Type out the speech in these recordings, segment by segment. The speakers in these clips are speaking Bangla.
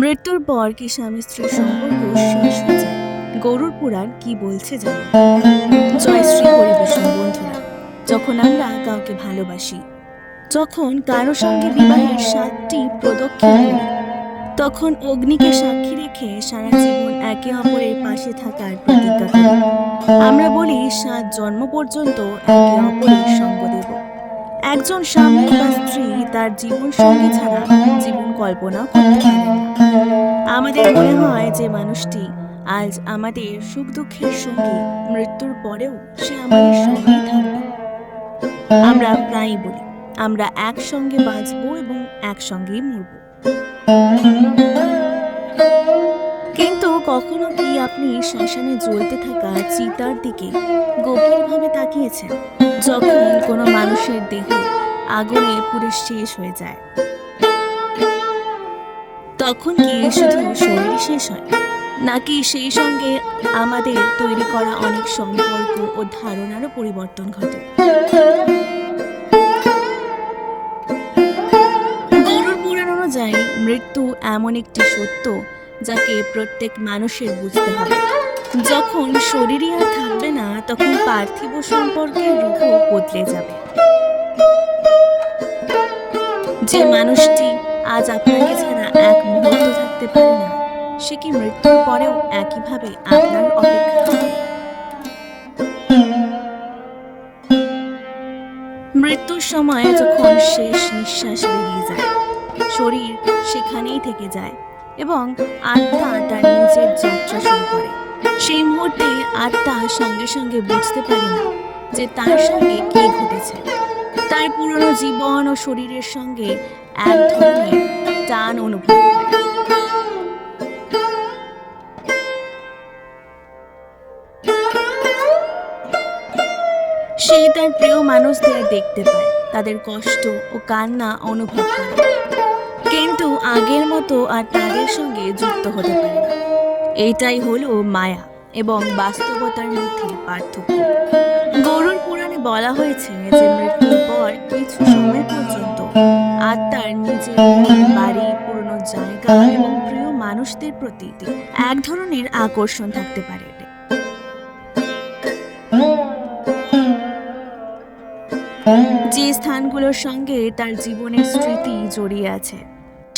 মৃত্যুর পর কি স্বামী স্ত্রীর সম্পর্ক শেষ হয়ে যায়? গরুর পুরাণ কি বলছে জানো? জয় শ্রী হরিবিষ্ণু। বন্ধুরা, যখন আমরা কাউকে ভালোবাসি, যখন কারো সঙ্গে বিবাহের 7টি প্রদক্ষিণ করি, তখন অগ্নিকে সাক্ষী রেখে সারা জীবন একে অপরের পাশে থাকার প্রতিজ্ঞা করি। আমরা বলি 7 জন্ম পর্যন্ত একে অপরের সঙ্গ দেব। একজন স্বামী বা স্ত্রী তার জীবন সঙ্গী ছাড়া জীবন কল্পনা করতে পারে না। আমাদের মনে হয় যে মানুষটি আজ আমাদের সুখ দুঃখের সঙ্গী, মৃত্যুর পরেও সে আমাদের সঙ্গেই থাকবে। আমরা প্রায়ই বলি আমরা একসঙ্গে বাঁচবো এবং একসঙ্গেই মরব। কিন্তু কখনো কি আপনি শ্মশানে জ্বলতে থাকা চিতার দিকে গভীরভাবে তাকিয়েছেন, যখন কোনো মানুষের দেহ আগুনে পুড়ে শেষ হয়ে যায়? তখন কি শুধু শরীর শেষ হয়, নাকি সেই সঙ্গে আমাদের তৈরি করা অনেক সম্পর্ক ও ধারণারও পরিবর্তন ঘটে? গরুর পুরাণ অনুযায়ী মৃত্যু এমন একটি সত্য যাকে প্রত্যেক মানুষের বুঝতে হবে। যখন শরীরই আর থাকবে না, তখন পার্থিব সম্পর্কের রূপও বদলে যাবে। যে মানুষটি আজ আপনাকে ছাড়া এক মুহূর্ত থাকতে পারে না, সে কি মৃত্যুর পরেও একইভাবে আপনার অপেক্ষা করবে? মৃত্যুর সময় যখন শেষ নিঃশ্বাস বেরিয়ে যায়, শরীর সেখানেই থেকে যায় এবং আত্মা তার নিজের যাত্রা শুরু করে। সেই মুহূর্তে আত্মা সঙ্গে সঙ্গে বুঝতে পারে না যে তার সঙ্গে কি ঘটেছে। তার পুরনো জীবন ও শরীরের সঙ্গে এক ধরনের টান অনুভব করে। সে তার প্রিয় মানুষদের দেখতে পায়, তাদের কষ্ট ও কান্না অনুভব করে, কিন্তু আগের মতো আর তাদের সঙ্গে যুক্ত হতে পারে না। এটাই হলো মায়া এবং বাস্তবতার মধ্যে পার্থক্য। গরুর পুরাণে বলা হয়েছে যে মৃত্যুর পর কিছু সময় পর্যন্ত আত্মার নিজের বাড়ি, পুরনো জায়গা এবং প্রিয় মানুষদের প্রতি এক ধরনের আকর্ষণ থাকতে পারে। যে স্থানগুলোর সঙ্গে তার জীবনের স্মৃতি জড়িয়ে আছে,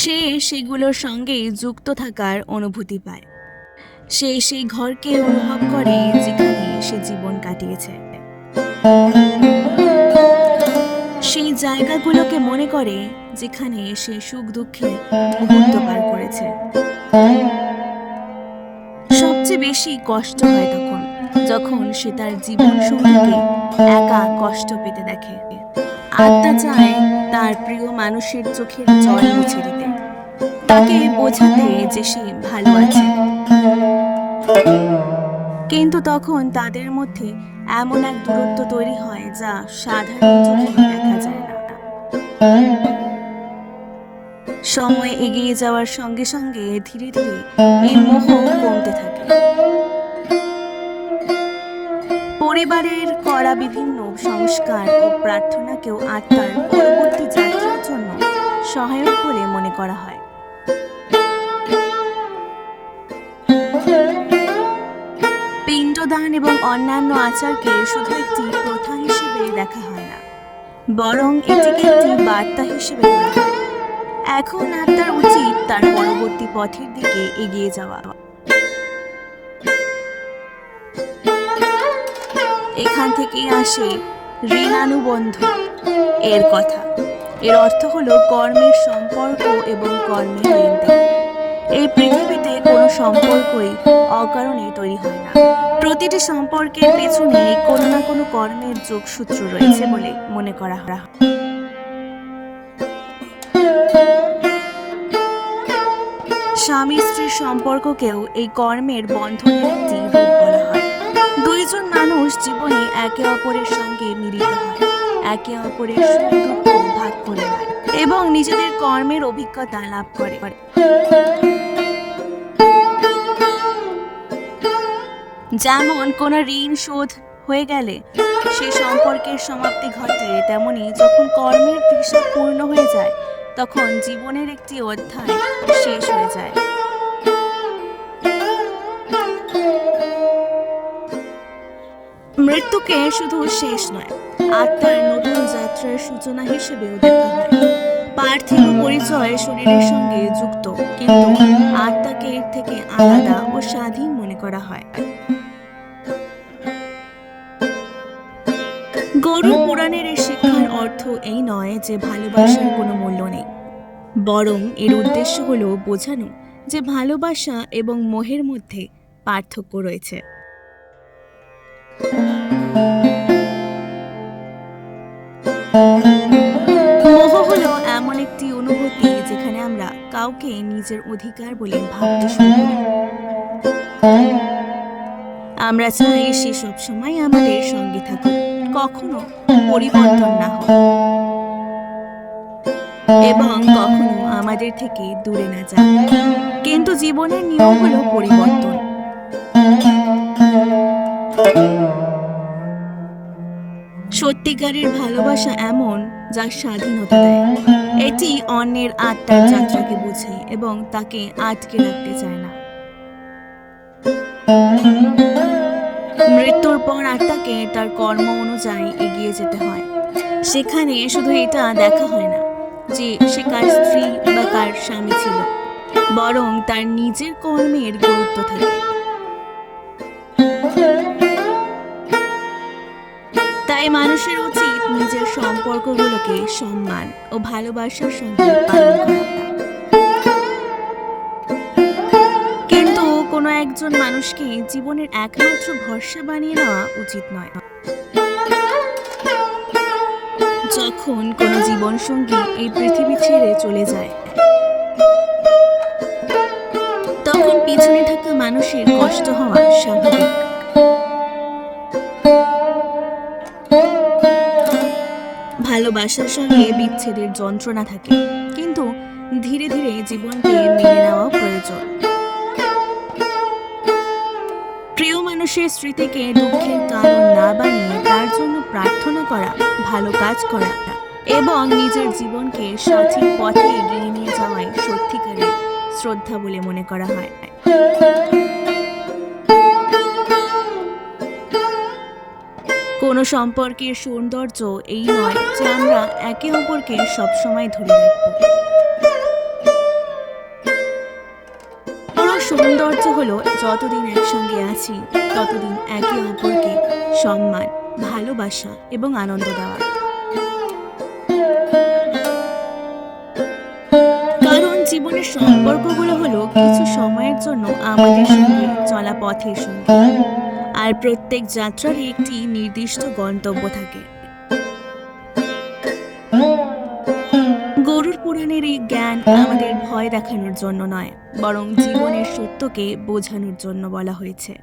সে সেগুলোর সঙ্গে যুক্ত থাকার অনুভূতি পায়। সে সেই ঘরকে অনুভব করে যেখানে সে জীবন কাটিয়েছে। সেই জায়গাগুলোকে মনে করে যেখানে সে সুখ দুঃখে মুহূর্ত পার করেছে। সবচেয়ে বেশি কষ্ট হয় তখন, যখন সে তার জীবন সঙ্গীকে একা কষ্ট পেতে দেখে। আত্মা চায় তার প্রিয় মানুষের চোখের জল মুছে দিতে, তাকে বোঝাতে যে সে ভালো আছে। কিন্তু তখন তাদের মধ্যে এমন এক দূরত্ব তৈরি হয় যা সাধারণ চোখে দেখা যায় না। সময় এগিয়ে যাওয়ার সঙ্গে সঙ্গে ধীরে ধীরে এই মোহ কমতে থাকে। পরিবারের করা বিভিন্ন সংস্কার ও প্রার্থনাকেও আত্মার পরবর্তী যাত্রার জন্য সহায়ক বলে মনে করা হয়। পিণ্ডদান এবং অন্যান্য আচারকে শুধু একটি প্রথা হিসেবে দেখা হয় না, বরং এটিকে একটি বার্তা হিসেবে ধরা হয়। এখন আত্মার উচিত তার পরবর্তী পথের দিকে এগিয়ে যাওয়া। এখান থেকেই আসে ঋণানুবন্ধ এর কথা। এর অর্থ হলো কর্মের সম্পর্ক এবং কর্মের লেনদেন। এই পৃথিবীতে কোনো সম্পর্কই অকারণে তৈরি হয় না। প্রতিটি সম্পর্কের পেছনে কোনো না কোনো কর্মের যোগসূত্র রয়েছে বলে মনে করা হয়। স্বামী স্ত্রীর সম্পর্ককেও এই কর্মের বন্ধনের একটি রূপ বলা হয়। দুইজন মানুষ জীবনে একে অপরের সঙ্গে মিলিত হয়, একে অপরের সুখ দুঃখ ভাগ করে নেয় এবং নিজেদের কর্মের অভিজ্ঞতা লাভ করে। যেমন কোনো ঋণ শোধ হয়ে গেলে সে সম্পর্কের সমাপ্তি ঘটে, তেমনি যখন কর্মের দিশা পূর্ণ হয়ে যায়, তখন জীবনের একটি অধ্যায় শেষ হয়ে যায়। মৃত্যুকে শুধু শেষ নয়, আত্মার নতুন যাত্রার সূচনা হিসেবেও দেখা হয়। পার্থিব পরিচয় শরীরের সঙ্গে যুক্ত, কিন্তু আত্মাকে এর থেকে আলাদা ও স্বাধীন মনে করা হয়। গরুড় পুরাণের এই শিক্ষার অর্থ এই নয় যে ভালোবাসার কোনো মূল্য নেই, বরং এর উদ্দেশ্য হলো বোঝানো যে ভালোবাসা এবং মোহের মধ্যে পার্থক্য রয়েছে। মোহ হলো এমন একটি অনুভূতি যেখানে আমরা কাউকে নিজের অধিকার বলে ভাবতে শুরু করি। আমরা চাই সে সবসময় আমাদের সঙ্গে থাকুক, কখনো পরিবর্তন না হোক এবং কখনো আমাদের থেকে দূরে না যাক। কিন্তু জীবনের নিয়ম হলো পরিবর্তন। সত্যিকারের ভালোবাসা এমন যা স্বাধীনতা দেয়। এটি অন্যের আত্মার যাত্রাকে বুঝে এবং তাকে আটকে রাখতে চায় না। মৃত্যুর পর আত্মাকে তার কর্ম অনুযায়ী এগিয়ে যেতে হয়। সেখানে শুধু এটা দেখা হয় না যে সে কার স্ত্রী বা কার স্বামী ছিল, বরং তার নিজের কর্মের গুরুত্ব থাকে। তাই মানুষের উচিত নিজের সম্পর্কগুলোকে সম্মান ও ভালোবাসার সঙ্গে পালন করা। কিন্তু কোনো একজন মানুষকে জীবনের একমাত্র ভরসা বানিয়ে নেওয়া উচিত নয়। যখন কোনো জীবনসঙ্গী এই পৃথিবী ছেড়ে চলে যায়, তখন পিছনে থাকা মানুষের কষ্ট হওয়া স্বাভাবিক। ভালোবাসার সঙ্গে বিচ্ছেদের যন্ত্রণা থাকে, কিন্তু ধীরে ধীরে জীবনকে মেনে নেওয়া প্রয়োজন। প্রিয় মানুষের স্মৃতিকে দুঃখের কারণ না বানিয়ে তার জন্য প্রার্থনা করা, ভালো কাজ করা এবং নিজের জীবনকে সঠিক পথে এগিয়ে নিয়ে যাওয়াই সত্যিকারের শ্রদ্ধা বলে মনে করা হয়। কোনো সম্পর্কের সৌন্দর্য এই নয় যে আমরা একে অপরকে সবসময় ধরে রাখব। বড় সৌন্দর্য হলো যতদিন একসঙ্গে আছি ততদিন একে অপরকে সম্মান, ভালোবাসা এবং আনন্দ দেওয়া। কারণ জীবনের সম্পর্কগুলো হলো কিছু সময়ের জন্য আমাদের সঙ্গে চলা পথের সঙ্গে, আর প্রত্যেক যাত্রার একটি নির্দিষ্ট গন্তব্য থাকে। গরুড় পুরাণের এই জ্ঞান আমাদের ভয় দেখানোর জন্য নয়, বরং জীবনের সত্যকে বোঝানোর জন্য বলা হয়েছে।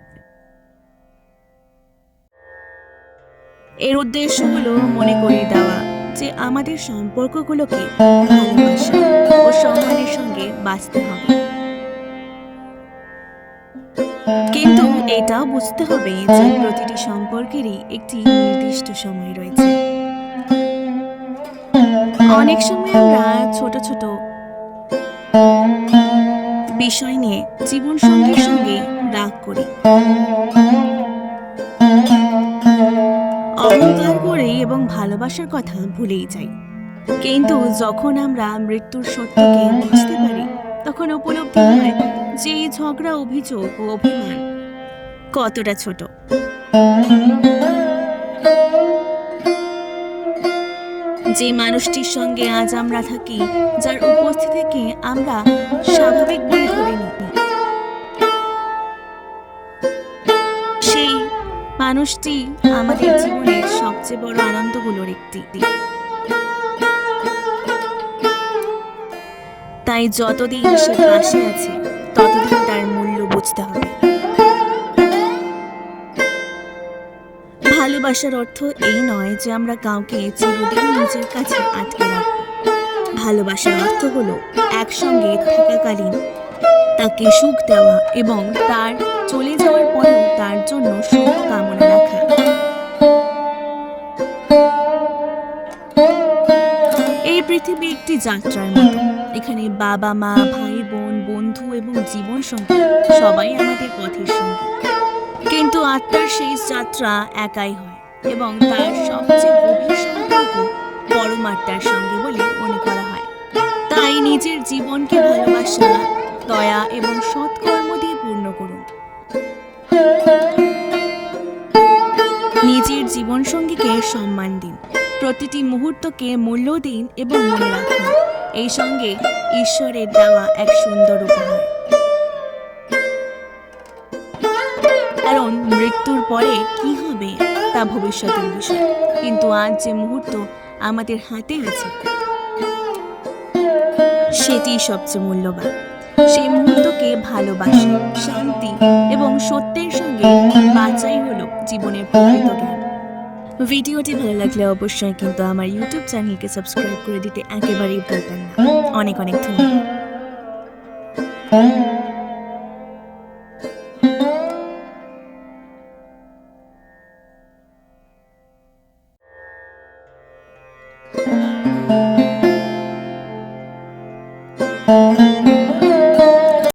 এর উদ্দেশ্য হলো মনে করিয়ে দেওয়া যে আমাদের সম্পর্কগুলোকে ভালোবাসা ও সম্মানের সঙ্গে বাঁচতে হবে। কিন্তু এটাও বুঝতে হবে যে প্রতিটি সম্পর্কেরই একটি নির্দিষ্ট সময় রয়েছে। অনেক সময় আমরা ছোট ছোট বিষয় নিয়ে জীবন সঙ্গীর সঙ্গে রাগ করি, অহংকার করে এবং ভালোবাসার কথা ভুলেই যাই। কিন্তু যখন আমরা মৃত্যুর সত্যকে বুঝতে পারি, তখন উপলব্ধি হয় যে এই ঝগড়া, অভিযোগ ও অভিমান কতটা ছোট। যে মানুষটির সঙ্গে আজ আমরা থাকি, যার উপস্থিতিকে আমরা স্বাভাবিক বলে ধরে নিই, সেই মানুষটি আমাদের জীবনের সবচেয়ে বড় আনন্দগুলোর একটি। তাই যতদিন সে পাশে আছে ততদিন তার মূল্য বুঝতে হবে। ভালোবাসার অর্থ এই নয় যে আমরা কাউকে চিরদিন নিজের কাছে আটকে রাখব। ভালোবাসার অর্থ হলো একসঙ্গে থাকাকালীন তাকে সুখ দেওয়া এবং তার চলে যাওয়ার পরেও তার জন্য সুখ কামনা রাখা। এই পৃথিবী একটি যাত্রার মতো। এখানে বাবা মা, ভাই বোন, বন্ধু এবং জীবন সঙ্গী সবাই আমাদের পথের সঙ্গী, কিন্তু আত্মার শেষ যাত্রা একাই হয়। এবং তার সবচেয়ে গভীর সম্পর্ক পরমাত্মার সঙ্গে বলে মনে করা হয়। তাই নিজের জীবনকে ভালোবাসা, দয়া এবং সৎকর্ম দিয়ে পূর্ণ করুন। নিজের জীবনসঙ্গীকে সম্মান দিন, প্রতিটি মুহূর্তকে মূল্য দিন এবং মনে রাখুন এই সঙ্গে ঈশ্বরের দেওয়া এক সুন্দর উপহার। কারণ মৃত্যুর পরে কি হবে তা ভবিষ্যতের বিষয়, কিন্তু আজ যে মুহূর্ত আমাদের হাতে আছে সেটি সবচেয়ে মূল্যবান। সেই মুহূর্তকে ভালোবাসা, শান্তি এবং সত্যের সঙ্গে বাঁচাই হলো জীবনের প্রকৃত জ্ঞান। ভিডিওটি ভালো লাগলে অবশ্যই কিন্তু আমার ইউটিউব চ্যানেলকে সাবস্ক্রাইব করে দিতে একেবারেই ভুলবেন না। অনেক অনেক ধন্যবাদ।